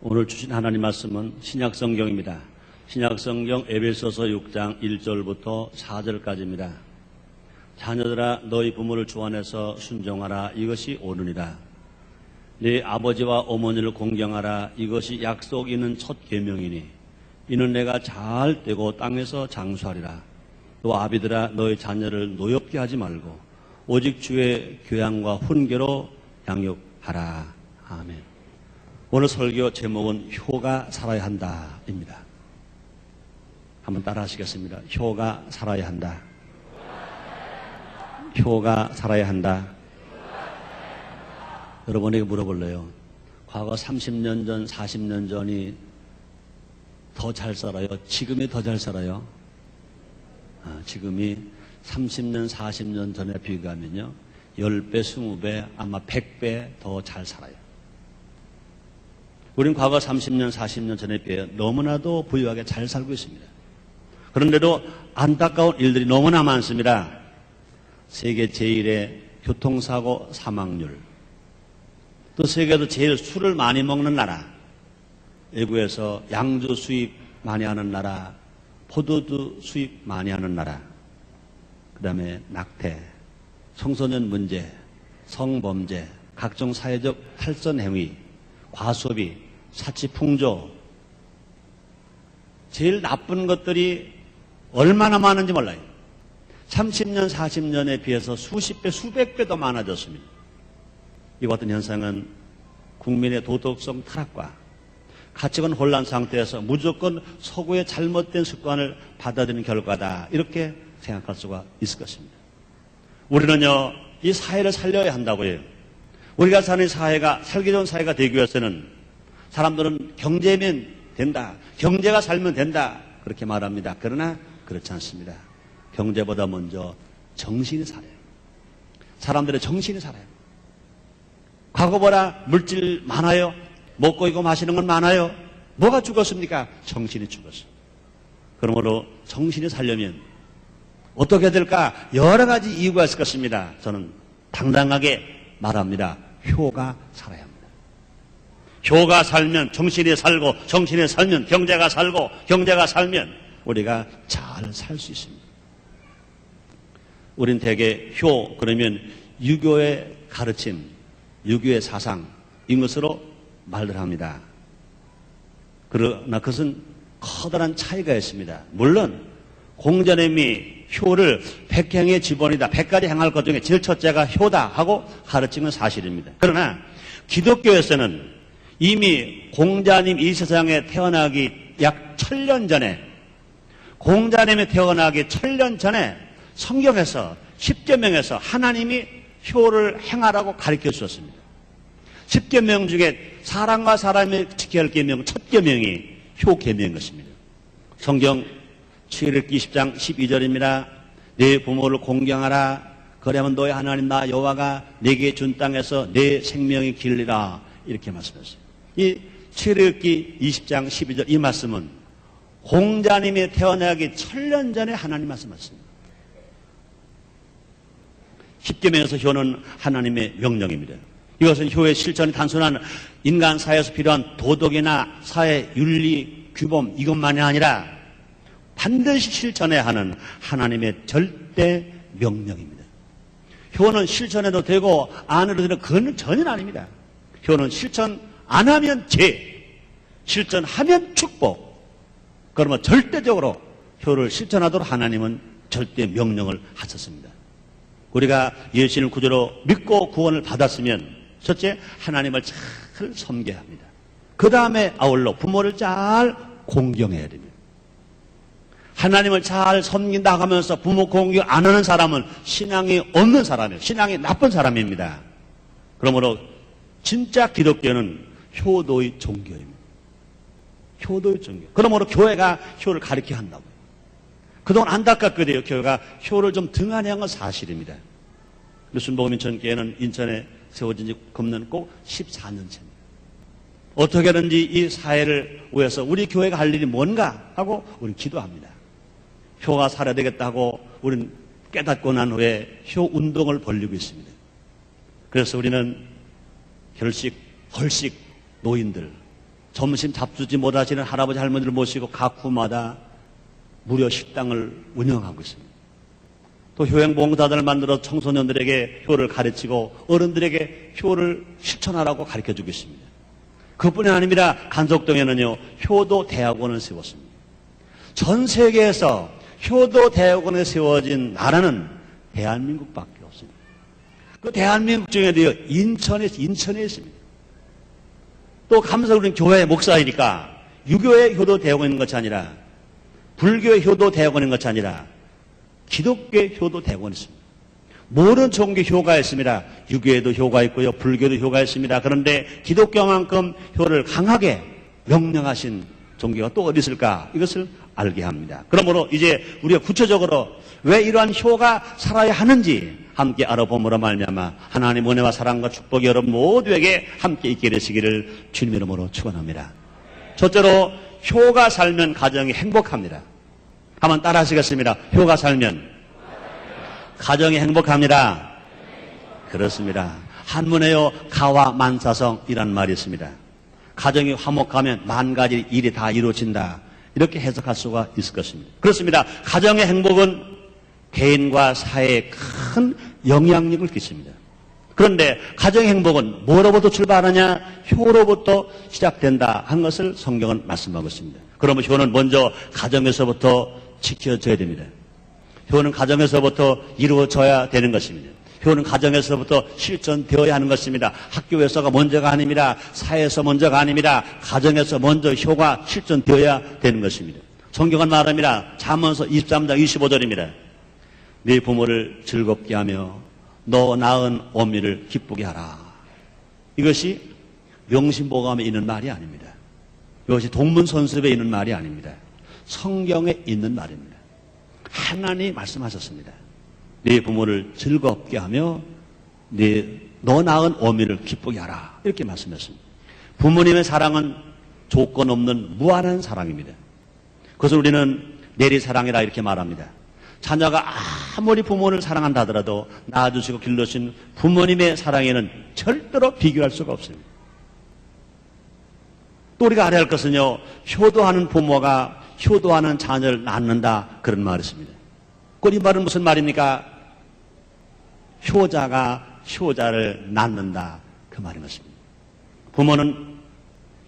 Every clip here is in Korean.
오늘 주신 하나님 말씀은 신약성경입니다. 신약성경 에베소서 6장 1절부터 4절까지입니다. 자녀들아 너희 부모를 주 안에서 순종하라. 이것이 옳으니라. 네 아버지와 어머니를 공경하라. 이것이 약속 있는 첫 계명이니 이는 내가 잘 되고 땅에서 장수하리라. 또 아비들아 너희 자녀를 노엽게 하지 말고 오직 주의 교양과 훈계로 양육하라. 아멘. 오늘 설교 제목은 효가 살아야 한다입니다. 한번 따라 하시겠습니다. 효가 살아야 한다. 효가 살아야 한다. 여러분에게 물어볼래요. 과거 30년 전, 40년 전이 더 잘 살아요? 지금이 더 잘 살아요? 지금이 30년, 40년 전에 비교하면요. 10배, 20배, 아마 100배 더 잘 살아요. 우린 과거 30년, 40년 전에 비해 너무나도 부유하게 잘 살고 있습니다. 그런데도 안타까운 일들이 너무나 많습니다. 세계 제1의 교통사고 사망률, 또 세계에서 제일 술을 많이 먹는 나라, 외국에서 양주 수입 많이 하는 나라, 포도주 수입 많이 하는 나라, 그 다음에 낙태, 청소년 문제, 성범죄, 각종 사회적 탈선 행위, 과소비, 사치풍조, 제일 나쁜 것들이 얼마나 많은지 몰라요. 30년, 40년에 비해서 수십 배, 수백 배 더 많아졌습니다. 이와 같은 현상은 국민의 도덕성 타락과 가치관 혼란 상태에서 무조건 서구의 잘못된 습관을 받아들이는 결과다. 이렇게 생각할 수가 있을 것입니다. 우리는요, 이 사회를 살려야 한다고요. 우리가 사는 사회가 살기 좋은 사회가 되기 위해서는 사람들은 경제면 된다. 경제가 살면 된다. 그렇게 말합니다. 그러나 그렇지 않습니다. 경제보다 먼저 정신이 살아요. 사람들의 정신이 살아요. 과거보다 물질 많아요. 먹고 있고 마시는 건 많아요. 뭐가 죽었습니까? 정신이 죽었어요. 그러므로 정신이 살려면 어떻게 될까? 여러 가지 이유가 있을 것입니다. 저는 당당하게 말합니다. 효가 살아야 합니다. 효가 살면 정신이 살고, 정신이 살면 경제가 살고, 경제가 살면 우리가 잘 살 수 있습니다. 우린 대개 효, 그러면 유교의 가르침, 유교의 사상, 이것으로 말을 합니다. 그러나 그것은 커다란 차이가 있습니다. 물론 공자님이 효를 100행의 지본이다. 100가지 행할 것 중에 제일 첫째가 효다 하고 가르치는 사실입니다. 그러나 기독교에서는 이미 공자님 이 세상에 태어나기 약 1000년 전에, 공자님이 태어나기 1000년 전에 성경에서 10계명에서 하나님이 효를 행하라고 가르쳐 주셨습니다. 10계명 중에 사람과 사람이 지켜야 할 계명 첫 계명이 효계명인 것입니다. 성경 출애굽기 20장 12절입니다. 내 부모를 공경하라. 그러면 너의 하나님 나 여호와가 내게 준 땅에서 내 생명이 길리라. 이렇게 말씀하셨어요. 이 출애굽기 20장 12절 이 말씀은 공자님이 태어나기 1000년 전에 하나님 말씀하셨습니다. 10계명에서 효는 하나님의 명령입니다. 이것은 효의 실천이 단순한 인간 사회에서 필요한 도덕이나 사회 윤리 규범 이것만이 아니라 반드시 실천해야 하는 하나님의 절대 명령입니다. 효는 실천해도 되고 안 해도 되는 그건 전혀 아닙니다. 효는 실천 안 하면 죄, 실천하면 축복. 그러면 절대적으로 효를 실천하도록 하나님은 절대 명령을 하셨습니다. 우리가 예수님을 구주로 믿고 구원을 받았으면 첫째, 하나님을 잘 섬겨야 합니다. 그 다음에 아울러 부모를 잘 공경해야 됩니다. 하나님을 잘 섬긴다 하면서 부모 공경 안 하는 사람은 신앙이 없는 사람이에요. 신앙이 나쁜 사람입니다. 그러므로 진짜 기독교는 효도의 종교입니다. 효도의 종교. 그러므로 교회가 효를 가르쳐야 한다고요. 그동안 안타깝게도요, 교회가 효를 좀 등한히 한 건 사실입니다. 순복음인천교회는 인천에 세워진 지 금년 꼭 14년째입니다. 어떻게든지 이 사회를 위해서 우리 교회가 할 일이 뭔가 하고 우리는 기도합니다. 효가 살아야 되겠다고 우리는 깨닫고 난 후에 효 운동을 벌이고 있습니다. 그래서 우리는 결식, 헐식 노인들, 점심 잡수지 못하시는 할아버지 할머니를 모시고 각 구마다 무료 식당을 운영하고 있습니다. 또 효행봉사단을 만들어 청소년들에게 효를 가르치고 어른들에게 효를 실천하라고 가르쳐주고 있습니다. 그뿐이 아닙니다. 간석동에는요, 효도 대학원을 세웠습니다. 전 세계에서 효도 대학원에 세워진 나라는 대한민국밖에 없습니다. 그 대한민국 중에도 인천에 있습니다. 또 감사우리는 교회 목사이니까 유교의 효도 대학원이 있는 것이 아니라 불교의 효도 대학원인 것이 아니라 기독교의 효도 대학원이 있습니다. 모든 종교 효가 있습니다. 유교에도 효가 있고요. 불교도 효가 있습니다. 그런데 기독교만큼 효를 강하게 명령하신 종교가 또 어디 있을까? 이것을 알게 합니다. 그러므로 이제 우리가 구체적으로 왜 이러한 효가 살아야 하는지 함께 알아봄으로 말미암아 하나님 은혜와 사랑과 축복이 여러분 모두에게 함께 있게 되시기를 주님 이름으로 축원합니다. 첫째로 효가 살면 가정이 행복합니다. 한번 따라 하시겠습니다. 효가 살면 가정이 행복합니다. 그렇습니다. 한문에요, 가와 만사성이라는 말이 있습니다. 가정이 화목하면 만 가지 일이 다 이루어진다. 이렇게 해석할 수가 있을 것입니다. 그렇습니다. 가정의 행복은 개인과 사회에 큰 영향력을 끼칩니다. 그런데 가정의 행복은 뭐로부터 출발하냐? 효로부터 시작된다 하는 것을 성경은 말씀하고 있습니다. 그러면 효는 먼저 가정에서부터 지켜져야 됩니다. 효는 가정에서부터 이루어져야 되는 것입니다. 효는 가정에서부터 실천되어야 하는 것입니다. 학교에서가 먼저가 아닙니다. 사회에서 먼저가 아닙니다. 가정에서 먼저 효가 실천되어야 되는 것입니다. 성경은 말합니다. 잠언서 23장 25절입니다. 네 부모를 즐겁게 하며 너 낳은 어미를 기쁘게 하라. 이것이 명심보감에 있는 말이 아닙니다. 이것이 동문선습에 있는 말이 아닙니다. 성경에 있는 말입니다. 하나님이 말씀하셨습니다. 네 부모를 즐겁게 하며 너 낳은 어미를 기쁘게 하라. 이렇게 말씀했습니다. 부모님의 사랑은 조건 없는 무한한 사랑입니다. 그것을 우리는 내리사랑이라 이렇게 말합니다. 자녀가 아무리 부모를 사랑한다 하더라도 낳아주시고 길러주신 부모님의 사랑에는 절대로 비교할 수가 없습니다. 또 우리가 알아야 할 것은요, 효도하는 부모가 효도하는 자녀를 낳는다, 그런 말이 있습니다. 이 말은 무슨 말입니까? 효자가 효자를 낳는다, 그 말이 맞습니다.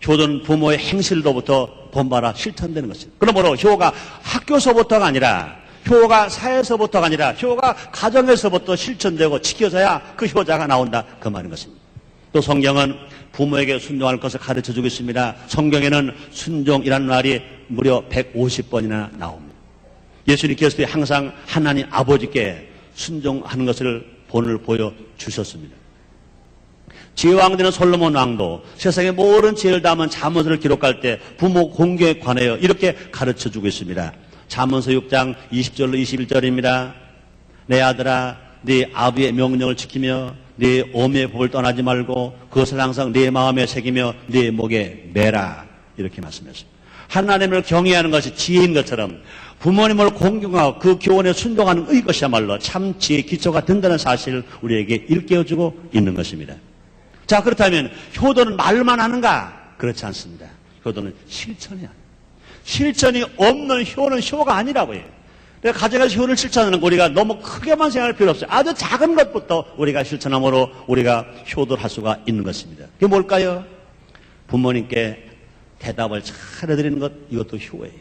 효도는 부모의 행실로부터 본받아 실천되는 것입니다. 그러므로 효가 학교서부터가 아니라, 효가 사회에서부터가 아니라 효가 가정에서부터 실천되고 지켜져야 그 효자가 나온다, 그 말인 것입니다. 또 성경은 부모에게 순종할 것을 가르쳐주고 있습니다. 성경에는 순종이라는 말이 무려 150번이나 나옵니다. 예수님께서 항상 하나님 아버지께 순종하는 것을 본을 보여주셨습니다. 지혜왕되는 솔로몬 왕도 세상의 모든 지혜를 담은 잠언서를 기록할 때 부모 공경에 관하여 이렇게 가르쳐주고 있습니다. 잠언서 6장 20절로 21절입니다. 내 아들아, 네 아비의 명령을 지키며 네 어미의 법을 떠나지 말고 그것을 항상 네 마음에 새기며 네 목에 매라. 이렇게 말씀했습니다. 하나님을 경외하는 것이 지혜인 것처럼 부모님을 공경하고 그 교훈에 순종하는 이것이야말로 참 지혜의 기초가 된다는 사실을 우리에게 일깨워주고 있는 것입니다. 자, 그렇다면 효도는 말만 하는가? 그렇지 않습니다. 효도는 실천이야. 실천이 없는 효는 효가 아니라고 해요. 그러니까 가정에서 효를 실천하는 거 우리가 너무 크게만 생각할 필요 없어요. 아주 작은 것부터 우리가 실천함으로 우리가 효도를 할 수가 있는 것입니다. 그게 뭘까요? 부모님께 대답을 잘 해드리는 것, 이것도 효예요.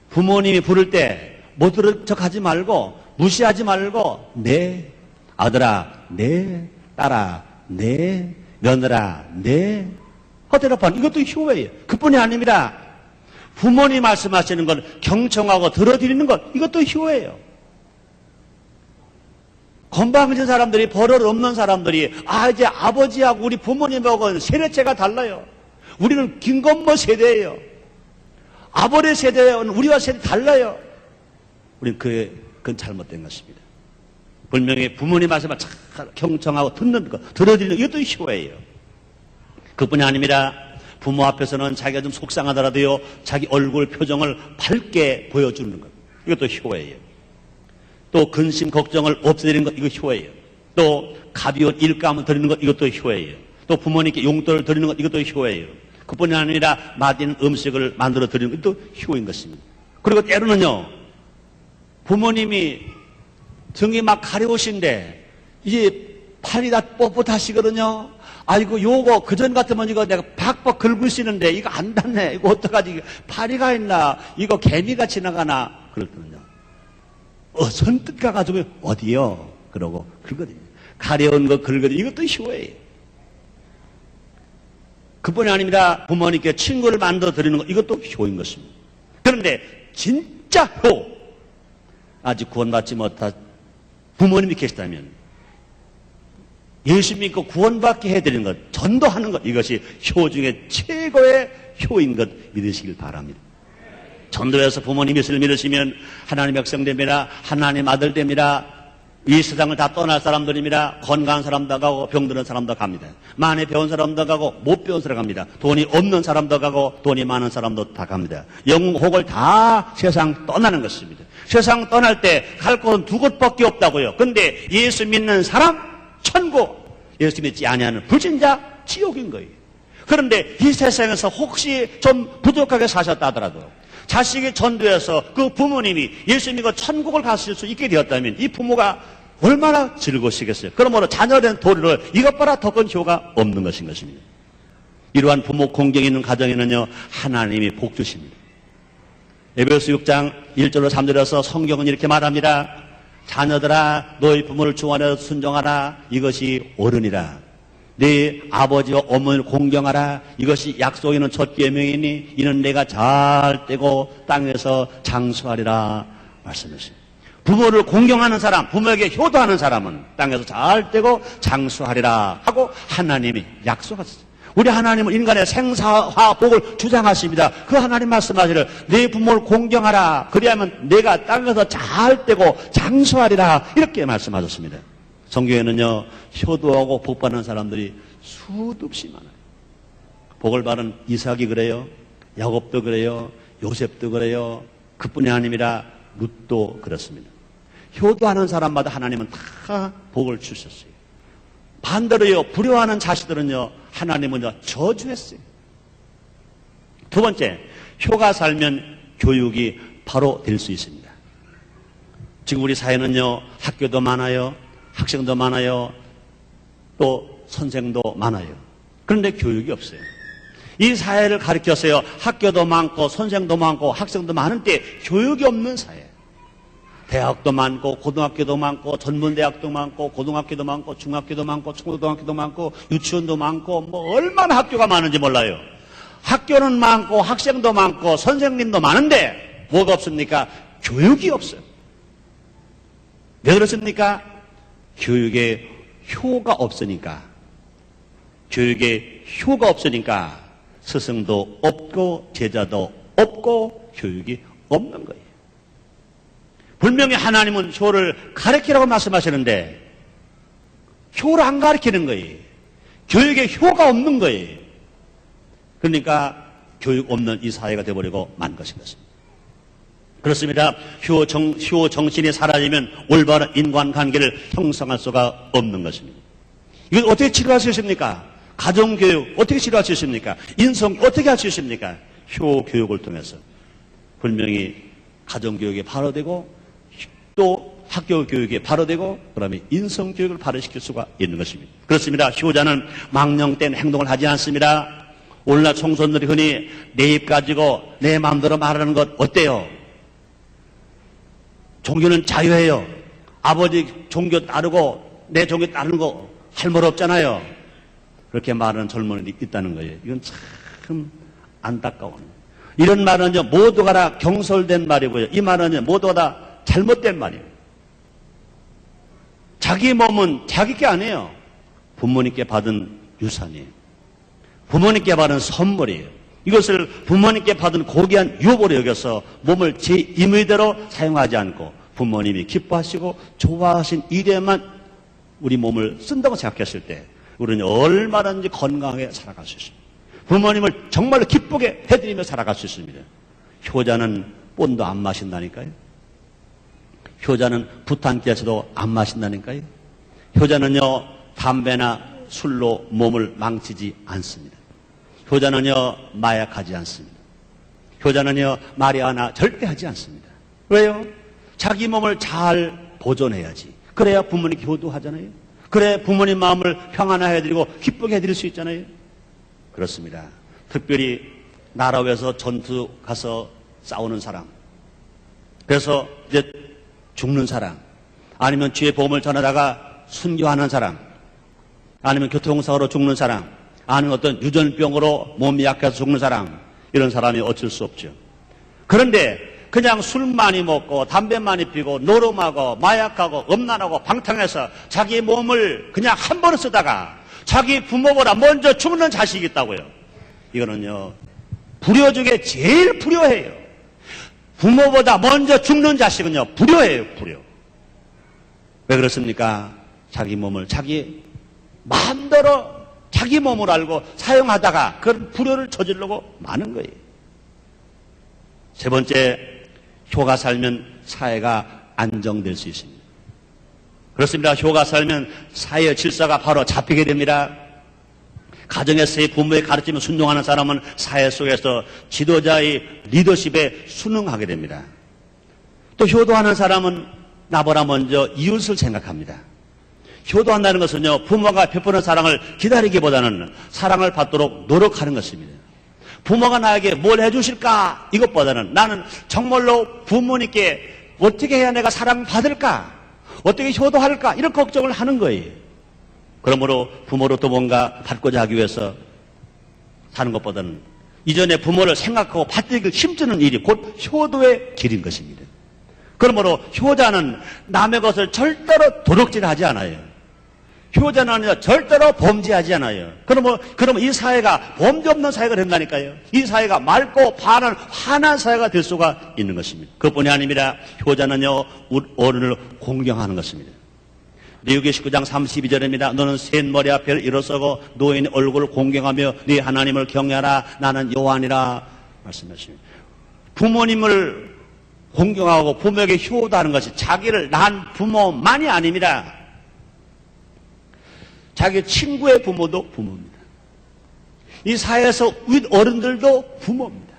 부모님이 부를 때 못 들은 척 하지 말고 무시하지 말고 네 아들아, 네 딸아, 네 며느라, 네 대답하는 이것도 효예요. 그뿐이 아닙니다. 부모님 말씀하시는 건 경청하고 들어드리는 것, 이것도 효예요. 건방진 사람들이, 버릇 없는 사람들이 이제 아버지하고 우리 부모님하고 세대체가 달라요. 우리는 김건모 세대예요. 아버지 세대는 우리와 세대 달라요. 우리는 그건 잘못된 것입니다. 분명히 부모님 말씀을 잘 경청하고 듣는 것, 들어드리는 것, 이것도 효예요. 그뿐이 아닙니다. 부모 앞에서는 자기가 좀 속상하더라도요, 자기 얼굴 표정을 밝게 보여주는 것, 이것도 효예요. 또 근심 걱정을 없애드리는 것, 이거 효예요. 또 가벼운 일감을 드리는 것, 이것도 효예요. 또 부모님께 용돈을 드리는 것, 이것도 효예요. 그뿐이 아니라 맛있는 음식을 만들어 드리는 것도 효인 것입니다. 그리고 때로는요, 부모님이 등이 막 가려우신데 이제 팔이 다 뻣뻣하시거든요. 아이고, 요거 그전 같으면 이거 내가 박박 긁을 수 있는데 이거 안 닿네. 이거 어떡하지? 파리가 있나? 이거 개미가 지나가나? 그랬거든요. 선뜻 가가지고 어디요? 그러고 긁거든요. 가려운 거 긁거든요. 이것도 효예요. 그뿐이 아닙니다. 부모님께 친구를 만들어 드리는 것, 이것도 효인 것입니다. 그런데 진짜 효, 아직 구원받지 못한 부모님이 계시다면 예수 믿고 구원받게 해드리는 것, 전도하는 것, 이것이 효 중에 최고의 효인 것 믿으시길 바랍니다. 전도해서 부모님 예수를 믿으시면 하나님 백성 됩니다. 하나님 아들 됩니다. 이 세상을 다 떠날 사람들입니다. 건강한 사람도 가고 병드는 사람도 갑니다. 많이 배운 사람도 가고 못 배운 사람 갑니다. 돈이 없는 사람도 가고 돈이 많은 사람도 다 갑니다. 영혼을 다 세상 떠나는 것입니다. 세상 떠날 때 갈 곳은 두 곳밖에 없다고요. 근데 예수 믿는 사람 천국, 예수 믿지 아니하는 불신자 지옥인 거예요. 그런데 이 세상에서 혹시 좀 부족하게 사셨다 하더라도 자식이 전도해서 그 부모님이 예수 믿고 천국을 가실 수 있게 되었다면 이 부모가 얼마나 즐거우시겠어요. 그러므로 자녀된 도리를 이것 봐라 더 큰 효가 없는 것인 것입니다. 이러한 부모 공경이 있는 가정에는요, 하나님이 복 주십니다. 에베소서 6장 1절로 3절에서 성경은 이렇게 말합니다. 자녀들아, 너희 부모를 주안하여 순종하라. 이것이 옳으니라. 네 아버지와 어머니를 공경하라. 이것이 약속 있는 첫 계명이니 이는 내가 잘 떼고 땅에서 장수하리라 말씀하십니다. 부모를 공경하는 사람, 부모에게 효도하는 사람은 땅에서 잘 떼고 장수하리라 하고 하나님이 약속하셨어요. 우리 하나님은 인간의 생사화 복을 주장하십니다. 그 하나님 말씀하시를 네 부모를 공경하라. 그리하면 내가 땅에서 잘 떼고 장수하리라. 이렇게 말씀하셨습니다. 성경에는요, 효도하고 복받는 사람들이 수도 없이 많아요. 복을 받은 이삭이 그래요. 야곱도 그래요. 요셉도 그래요. 그뿐이 아니라 룻도 그렇습니다. 효도하는 사람마다 하나님은 다 복을 주셨어요. 반대로요, 불효하는 자식들은요, 하나님은요, 저주했어요. 두 번째, 효가 살면 교육이 바로 될 수 있습니다. 지금 우리 사회는요, 학교도 많아요. 학생도 많아요. 또 선생도 많아요. 그런데 교육이 없어요. 이 사회를 가리켜서요, 학교도 많고 선생도 많고 학생도 많은데 교육이 없는 사회. 대학도 많고 고등학교도 많고 전문대학도 많고 고등학교도 많고 중학교도 많고 초등학교도 많고 유치원도 많고 뭐 얼마나 학교가 많은지 몰라요. 학교는 많고 학생도 많고 선생님도 많은데 뭐가 없습니까? 교육이 없어요. 왜 그렇습니까? 교육에 효가 없으니까. 교육에 효가 없으니까 스승도 없고 제자도 없고 교육이 없는 거예요. 분명히 하나님은 효를 가르치라고 말씀하시는데 효를 안 가르치는 거예요. 교육에 효가 없는 거예요. 그러니까 교육 없는 이 사회가 되어버리고 만 것인 것입니다. 그렇습니다. 효 정신이 사라지면 올바른 인간관계를 형성할 수가 없는 것입니다. 이걸 어떻게 치료할 수 있습니까? 가정교육 어떻게 치료할 수 있습니까? 인성 어떻게 할 수 있습니까? 효 교육을 통해서 분명히 가정교육이 바로 되고 또 학교 교육이 바로 되고 그다음에 인성 교육을 바로시킬 수가 있는 것입니다. 그렇습니다. 효자는 망령된 행동을 하지 않습니다. 오늘날 청소년들이 흔히 내 입 가지고 내 마음대로 말하는 것 어때요? 종교는 자유예요. 아버지 종교 따르고 내 종교 따르는 거 할 말 없잖아요. 그렇게 말하는 젊은이들이 있다는 거예요. 이건 참 안타까운. 이런 말은요, 모두가 다 경솔된 말이고요. 이 말은요, 모두가 다 잘못된 말이에요. 자기 몸은 자기 게 아니에요. 부모님께 받은 유산이에요. 부모님께 받은 선물이에요. 이것을 부모님께 받은 고귀한 유업으로 여겨서 몸을 제 임의대로 사용하지 않고 부모님이 기뻐하시고 좋아하신 일에만 우리 몸을 쓴다고 생각했을 때 우리는 얼마든지 건강하게 살아갈 수 있습니다. 부모님을 정말로 기쁘게 해드리며 살아갈 수 있습니다. 효자는 본도 안 마신다니까요. 효자는 부탄께서도 안 마신다니까요. 효자는요, 담배나 술로 몸을 망치지 않습니다. 효자는요, 마약하지 않습니다. 효자는요, 말이 하나 절대 하지 않습니다. 왜요? 자기 몸을 잘 보존해야지. 그래야 부모님 효도하잖아요. 그래 부모님 마음을 평안해드리고 기쁘게 해드릴 수 있잖아요. 그렇습니다. 특별히 나라 위해서 전투 가서 싸우는 사람, 그래서 이제 죽는 사람, 아니면 주의 복음을 전하다가 순교하는 사람, 아니면 교통사고로 죽는 사람, 아니면 어떤 유전병으로 몸이 약해서 죽는 사람, 이런 사람이 어쩔 수 없죠. 그런데 그냥 술 많이 먹고 담배 많이 피고 노름하고 마약하고 음란하고 방탕해서 자기 몸을 그냥 한 번에 쓰다가 자기 부모보다 먼저 죽는 자식이 있다고요. 이거는요, 불효 중에 제일 불효해요. 부모보다 먼저 죽는 자식은요, 불효해요, 불효. 왜 그렇습니까? 자기 몸을 자기 마음대로 자기 몸을 알고 사용하다가 그런 불효를 저지르고 마는 거예요. 세 번째, 효가 살면 사회가 안정될 수 있습니다. 그렇습니다. 효가 살면 사회의 질서가 바로 잡히게 됩니다. 가정에서의 부모의 가르침을 순종하는 사람은 사회 속에서 지도자의 리더십에 순응하게 됩니다. 또 효도하는 사람은 나보다 먼저 이웃을 생각합니다. 효도한다는 것은요, 부모가 베푸는 사랑을 기다리기보다는 사랑을 받도록 노력하는 것입니다. 부모가 나에게 뭘 해주실까? 이것보다는 나는 정말로 부모님께 어떻게 해야 내가 사랑받을까? 어떻게 효도할까? 이런 걱정을 하는 거예요. 그러므로 부모로부터 뭔가 받고자 하기 위해서 사는 것보다는 이전에 부모를 생각하고 받들기 힘쓰는 일이 곧 효도의 길인 것입니다. 그러므로 효자는 남의 것을 절대로 도둑질하지 않아요. 효자는 절대로 범죄하지 않아요. 그러면 이 사회가 범죄 없는 사회가 된다니까요. 이 사회가 맑고 바른 환한 사회가 될 수가 있는 것입니다. 그뿐이 아닙니다. 효자는요, 어른을 공경하는 것입니다. 레위기 19장 32절입니다. 너는 센 머리 앞에 일어서고 노인의 얼굴을 공경하며 네 하나님을 경외하라. 나는 여호와니라 말씀하십니다. 부모님을 공경하고 부모에게 효도하는 것이 자기를 낳은 부모만이 아닙니다. 자기 친구의 부모도 부모입니다. 이 사회에서 윗 어른들도 부모입니다.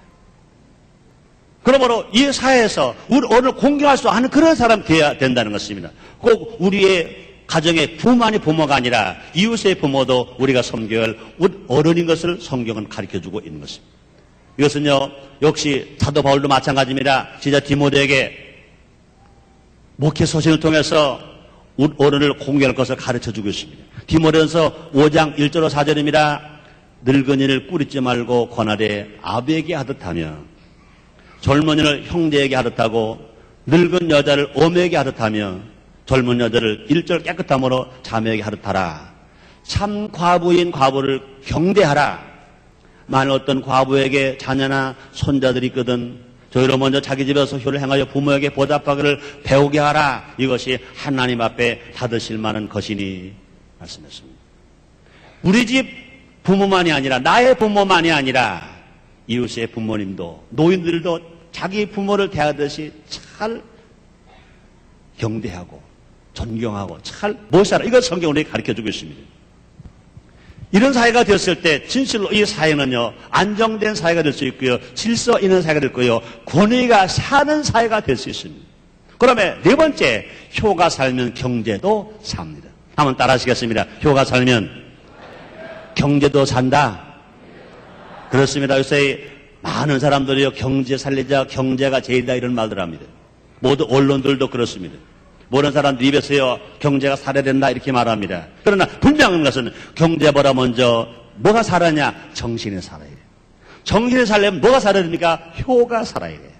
그러므로 이 사회에서 우리 어른을 공경할 수 없는 그런 사람 되어야 된다는 것입니다. 꼭 우리의 가정의 부모만이 부모가 아니라 이웃의 부모도 우리가 섬겨야 할 어른인 것을 성경은 가르쳐주고 있는 것입니다. 이것은요, 역시 사도 바울도 마찬가지입니다. 제자 디모데에게 목회 서신을 통해서 어른을 공경할 것을 가르쳐주고 있습니다. 디모데전서 5장 1절로 4절입니다. 늙은이를 꾸리지 말고 권하되 아비에게 하듯 하며 젊은이를 형제에게 하듯 하고 늙은 여자를 어머에게 하듯 하며 젊은 여자를 일절 깨끗함으로 자매에게 하듯 하라. 참 과부인 과부를 경대하라. 만일 어떤 과부에게 자녀나 손자들이 있거든 저희로 먼저 자기 집에서 효를 행하여 부모에게 보답하기를 배우게 하라. 이것이 하나님 앞에 받으실 만한 것이니 말씀했습니다. 우리 집 부모만이 아니라 나의 부모만이 아니라 이웃의 부모님도 노인들도 자기 부모를 대하듯이 잘 경대하고 존경하고 잘 모셔라. 이걸 성경으로 가르쳐주고 있습니다. 이런 사회가 되었을 때 진실로 이 사회는요, 안정된 사회가 될 수 있고요, 질서 있는 사회가 될 거요, 권위가 사는 사회가 될 수 있습니다. 그러면 네 번째, 효가 살면 경제도 삽니다. 한번 따라 하시겠습니다. 효가 살면 경제도 산다. 그렇습니다. 요새 많은 사람들이요, 경제 살리자, 경제가 제일이다 이런 말들 합니다. 모두 언론들도 그렇습니다. 모든 사람들 입에서요, 경제가 살아야 된다 이렇게 말합니다. 그러나 분명한 것은 경제보다 먼저 뭐가 살아냐? 정신이 살아야 돼요. 정신이 살려면 뭐가 살아야 됩니까? 효가 살아야 돼요.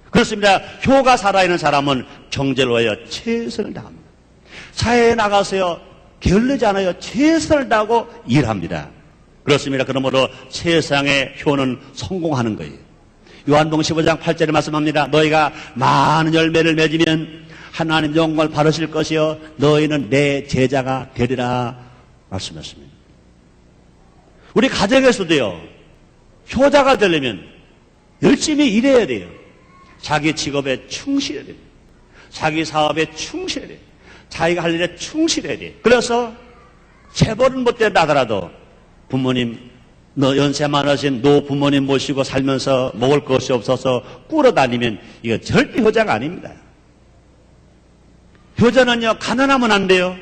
그렇습니다. 효가 살아있는 사람은 경제를 위하여 최선을 다합니다. 사회에 나가서요, 게을르지 않아요. 최선을 다하고 일합니다. 그렇습니다. 그러므로 세상의 효는 성공하는 거예요. 요한복음 15장 8절에 말씀합니다. 너희가 많은 열매를 맺으면 하나님 영광을 받으실 것이요 너희는 내 제자가 되리라 말씀하십니다. 우리 가정에서도요, 효자가 되려면 열심히 일해야 돼요. 자기 직업에 충실해야 돼요. 자기 사업에 충실해야 돼요. 자기가 할 일에 충실해야 돼요. 그래서 재벌은 못 된다 하더라도 부모님 너 연세 많으신 노 부모님 모시고 살면서 먹을 것이 없어서 꿇어다니면 이거 절대 효자가 아닙니다. 효자는요, 가난하면 안 돼요.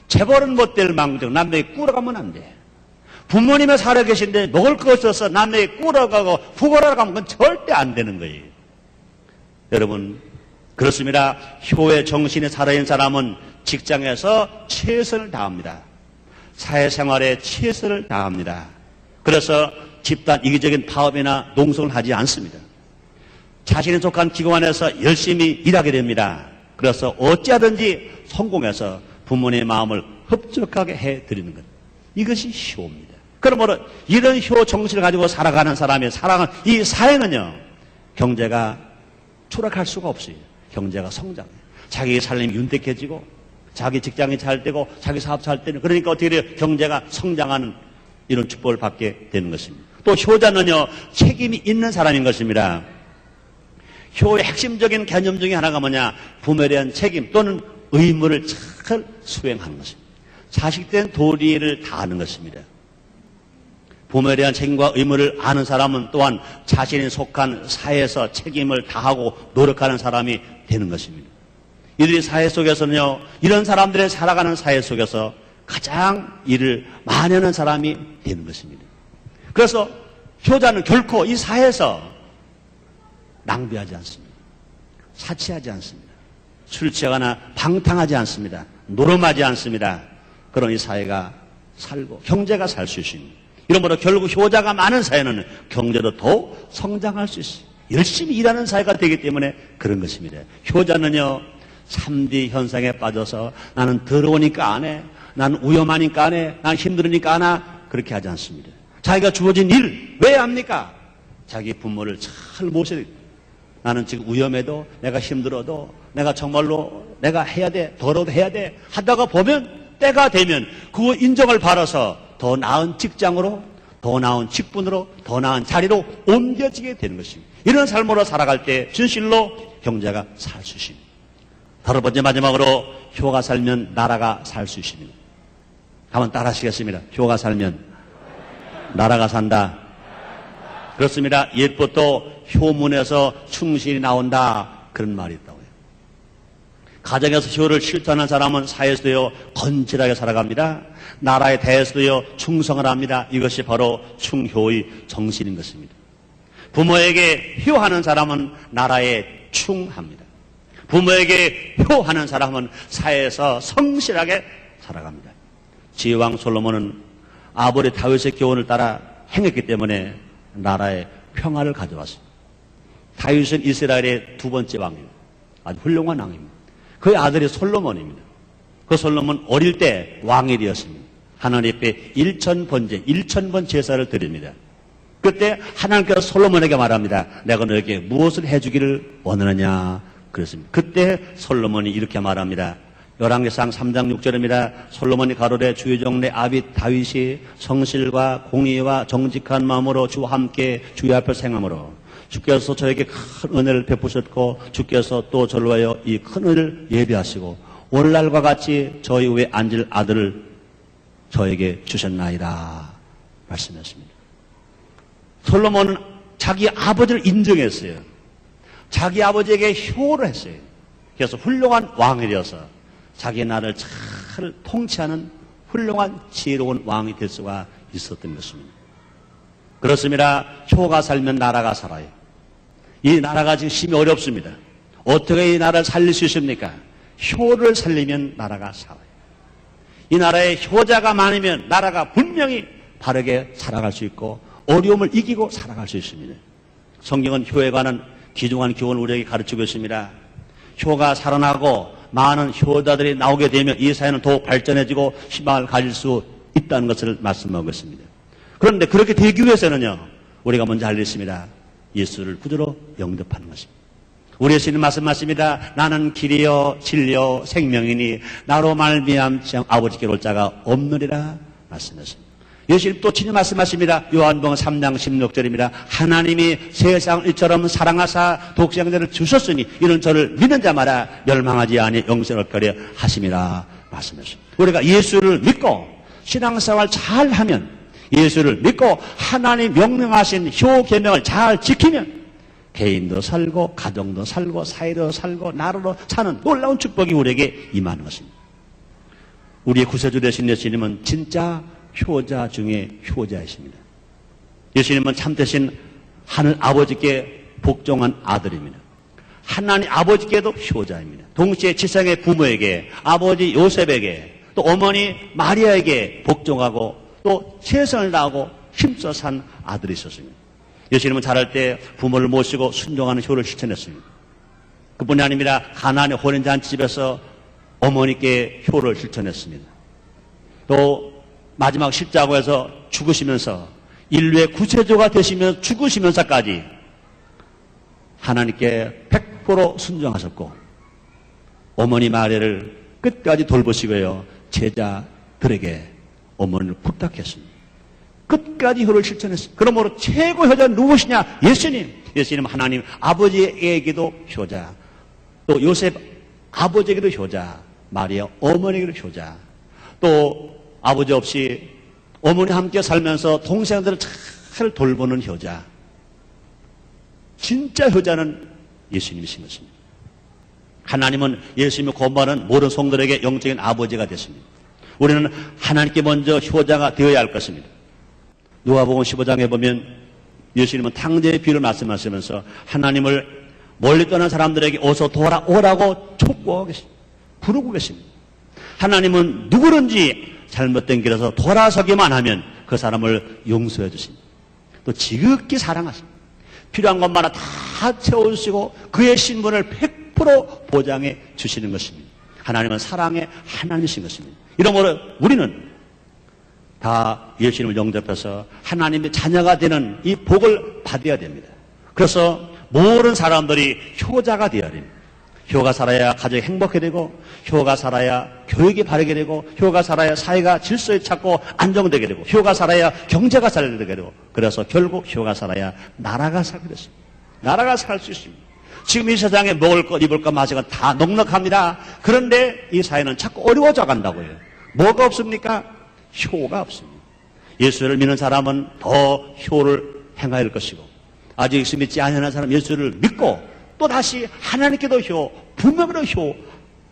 재벌은 못 될 망정 남에게 꿇어가면 안 돼. 부모님이 살아 계신데 먹을 것 없어서 남에게 꿇어가고 후보라고 하면 그건 절대 안 되는 거예요. 여러분, 그렇습니다. 효의 정신이 살아있는 사람은 직장에서 최선을 다합니다. 사회생활에 최선을 다합니다. 그래서 집단 이기적인 파업이나 농성을 하지 않습니다. 자신이 속한 기관 안에서 열심히 일하게 됩니다. 그래서 어찌하든지 성공해서 부모님의 마음을 흡족하게 해드리는 것. 이것이 효입니다. 그러므로 이런 효 정신을 가지고 살아가는 사람의 살아가는 이 사회는요, 경제가 추락할 수가 없어요. 경제가 성장해요. 자기 삶이 윤택해지고 자기 직장이 잘 되고 자기 사업 잘 되는, 그러니까 어떻게 돼요? 경제가 성장하는 이런 축복을 받게 되는 것입니다. 또 효자는요, 책임이 있는 사람인 것입니다. 효의 핵심적인 개념 중에 하나가 뭐냐? 부모에 대한 책임 또는 의무를 잘 수행하는 것입니다. 자식된 도리를 다하는 것입니다. 부모에 대한 책임과 의무를 아는 사람은 또한 자신이 속한 사회에서 책임을 다하고 노력하는 사람이 되는 것입니다. 이들이 사회 속에서는요, 이런 사람들의 살아가는 사회 속에서 가장 일을 많이 하는 사람이 되는 것입니다. 그래서 효자는 결코 이 사회에서 낭비하지 않습니다. 사치하지 않습니다. 술 취하거나 방탕하지 않습니다. 노름하지 않습니다. 그런 이 사회가 살고 경제가 살 수 있습니다. 이러므로 결국 효자가 많은 사회는 경제도 더욱 성장할 수 있어요. 열심히 일하는 사회가 되기 때문에 그런 것입니다. 효자는요, 3D 현상에 빠져서 나는 더러우니까 안 해, 나는 위험하니까 안 해, 나는 힘들으니까 안 해, 그렇게 하지 않습니다. 자기가 주어진 일 왜 합니까? 자기 부모를 잘 모셔야 됩니다. 나는 지금 위험해도, 내가 힘들어도, 내가 정말로 내가 해야 돼, 더러워도 해야 돼 하다가 보면 때가 되면 그 인정을 받아서 더 나은 직장으로, 더 나은 직분으로, 더 나은 자리로 옮겨지게 되는 것입니다. 이런 삶으로 살아갈 때 진실로 경제가 살 수 있습니다. 다섯 번째 마지막으로 효가 살면 나라가 살 수 있습니다. 한번 따라 하시겠습니다. 효가 살면 나라가 산다. 그렇습니다. 옛부터 효문에서 충실이 나온다, 그런 말이 있다고요. 가정에서 효를 실천하는 사람은 사회에서도요 건실하게 살아갑니다. 나라에 대해서도요 충성을 합니다. 이것이 바로 충효의 정신인 것입니다. 부모에게 효하는 사람은 나라에 충합니다. 부모에게 효하는 사람은 사회에서 성실하게 살아갑니다. 지혜왕 솔로몬은 아버지 다윗의 교훈을 따라 행했기 때문에 나라에 평화를 가져왔습니다. 다윗은 이스라엘의 두 번째 왕입니다. 아주 훌륭한 왕입니다. 그의 아들이 솔로몬입니다. 그 솔로몬 어릴 때 왕이 되었습니다. 하나님 앞에 1000번 제사를 드립니다. 그때 하나님께서 솔로몬에게 말합니다. 내가 너에게 무엇을 해주기를 원하느냐 그랬습니다. 그때 솔로몬이 이렇게 말합니다. 열왕기상 3장 6절입니다. 솔로몬이 가로되 주의 종래 아비 다윗이 성실과 공의와 정직한 마음으로 주와 함께 주의 앞에 행함으로 주께서 저에게 큰 은혜를 베푸셨고 주께서 또 저를 위하여 이 큰 은혜를 예비하시고 오늘날과 같이 저희 위에 앉을 아들을 저에게 주셨나이다 말씀했습니다. 솔로몬은 자기 아버지를 인정했어요. 자기 아버지에게 효를 했어요. 그래서 훌륭한 왕이 되어서 자기 나라를 잘 통치하는 훌륭한 지혜로운 왕이 될 수가 있었던 것입니다. 그렇습니다. 효가 살면 나라가 살아요. 이 나라가 지금 심히 어렵습니다. 어떻게 이 나라를 살릴 수 있습니까? 효를 살리면 나라가 살아요. 이 나라에 효자가 많으면 나라가 분명히 바르게 살아갈 수 있고 어려움을 이기고 살아갈 수 있습니다. 성경은 효에 관한 귀중한 교훈을 우리에게 가르치고 있습니다. 효가 살아나고 많은 효자들이 나오게 되면 이 사회는 더욱 발전해지고 희망을 가질 수 있다는 것을 말씀하고 있습니다. 그런데 그렇게 되기 위해서는요, 우리가 먼저 할 일이 있습니다. 예수를 구주로 영접하는 것입니다. 우리 예수님 말씀하십니다. 나는 길이요 진리요 생명이니 나로 말미암지 아버지께로 올 자가 없느니라 말씀하십니다. 예수님 또 친히 말씀하십니다. 요한복음 3장 16절입니다. 하나님이 세상을 이처럼 사랑하사 독생자를 주셨으니 이는 저를 믿는 자마다 멸망하지 아니 영생을 얻게 하심이라 말씀하십니다. 우리가 예수를 믿고 신앙생활 잘하면 예수를 믿고 하나님 명령하신 효 계명을 잘 지키면 개인도 살고 가정도 살고 사회도 살고 나라로 사는 놀라운 축복이 우리에게 임하는 것입니다. 우리의 구세주 되신 예수님은 진짜 효자 중에 효자이십니다. 예수님은 참되신 하늘 아버지께 복종한 아들입니다. 하나님 아버지께도 효자입니다. 동시에 지상의 부모에게, 아버지 요셉에게, 또 어머니 마리아에게 복종하고 또 최선을 다하고 힘써 산 아들이 있었습니다. 예수님은 자랄 때 부모를 모시고 순종하는 효를 실천했습니다. 그뿐이 아닙니다. 가나안의 혼인잔치집에서 어머니께 효를 실천했습니다. 또 마지막 십자가에서 죽으시면서 인류의 구세주가 되시면서 죽으시면서까지 하나님께 100% 순종하셨고 어머니 마리아를 끝까지 돌보시고요. 제자들에게 어머니를 부탁했습니다. 끝까지 효를 실천했습니다. 그러므로 최고 효자는 누구시냐? 예수님. 예수님 하나님 아버지에게도 효자, 또 요셉 아버지에게도 효자, 마리아 어머니에게도 효자, 또 아버지 없이 어머니 함께 살면서 동생들을 잘 돌보는 효자. 진짜 효자는 예수님이신 것입니다. 하나님은 예수님을 고마워하는 모든 성도들에게 영적인 아버지가 됐습니다. 우리는 하나님께 먼저 효자가 되어야 할 것입니다. 누가복음 15장에 보면 예수님은 탕자의 비유를 말씀하시면서 하나님을 멀리 떠난 사람들에게 어서 돌아오라고 촉구하고 계십니다. 부르고 계십니다. 하나님은 누구든지 잘못된 길에서 돌아서기만 하면 그 사람을 용서해 주십니다. 또 지극히 사랑하십니다. 필요한 것마다 다 채워주시고 그의 신분을 100% 보장해 주시는 것입니다. 하나님은 사랑의 하나님이신 것입니다. 이러므로 우리는 다 예수님을 영접해서 하나님의 자녀가 되는 이 복을 받아야 됩니다. 그래서 모든 사람들이 효자가 되어야 됩니다. 효가 살아야 가정이 행복하게 되고, 효가 살아야 교육이 바르게 되고, 효가 살아야 사회가 질서에 찾고 안정되게 되고, 효가 살아야 경제가 잘 되게 되고, 그래서 결국 효가 살아야 나라가 살게 됐습니다. 나라가 살 수 있습니다. 지금 이 세상에 먹을 것, 입을 것, 마실 것 다 넉넉합니다. 그런데 이 사회는 자꾸 어려워져 간다고요. 뭐가 없습니까? 효가 없습니다. 예수를 믿는 사람은 더 효를 행할 것이고, 아직 예수 믿지 않는 사람 예수를 믿고 또 다시 하나님께도 효, 분명히도 효,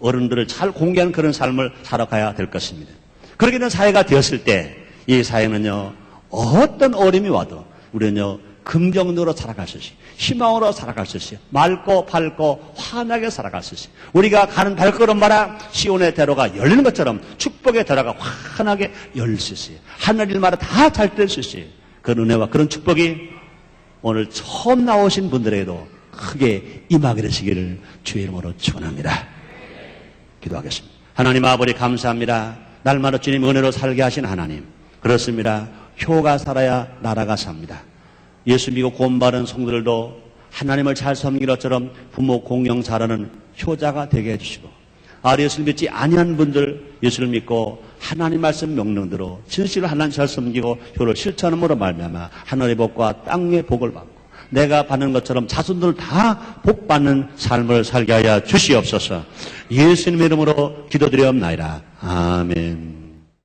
어른들을 잘 공개하는 그런 삶을 살아가야 될 것입니다. 그렇게 된 사회가 되었을 때 이 사회는요, 어떤 어려움이 와도 우리는요, 긍정적으로 살아갈 수 있어요. 희망으로 살아갈 수 있어요. 맑고 밝고 환하게 살아갈 수 있어요. 우리가 가는 발걸음마다 시온의 대로가 열리는 것처럼 축복의 대로가 환하게 열릴 수 있어요. 하늘일마다 다 잘 될 수 있어요. 그런 은혜와 그런 축복이 오늘 처음 나오신 분들에게도 크게 임하게 되시기를 주의 이름으로 축원합니다. 기도하겠습니다. 하나님 아버지 감사합니다. 날마다 주님 은혜로 살게 하신 하나님. 그렇습니다. 효가 살아야 나라가 삽니다. 예수 믿고 구원받은 성도들도 하나님을 잘 섬기는 것처럼 부모 공경 잘하는 효자가 되게 해주시고, 예수를 믿지 아니한 분들 예수를 믿고 하나님 말씀 명령대로 진실로 하나님 잘 섬기고 효를 실천함으로 말미암아 하늘의 복과 땅의 복을 받고 내가 받는 것처럼 자손들 다 복받는 삶을 살게 하여 주시옵소서. 예수님의 이름으로 기도드리옵나이다. 아멘.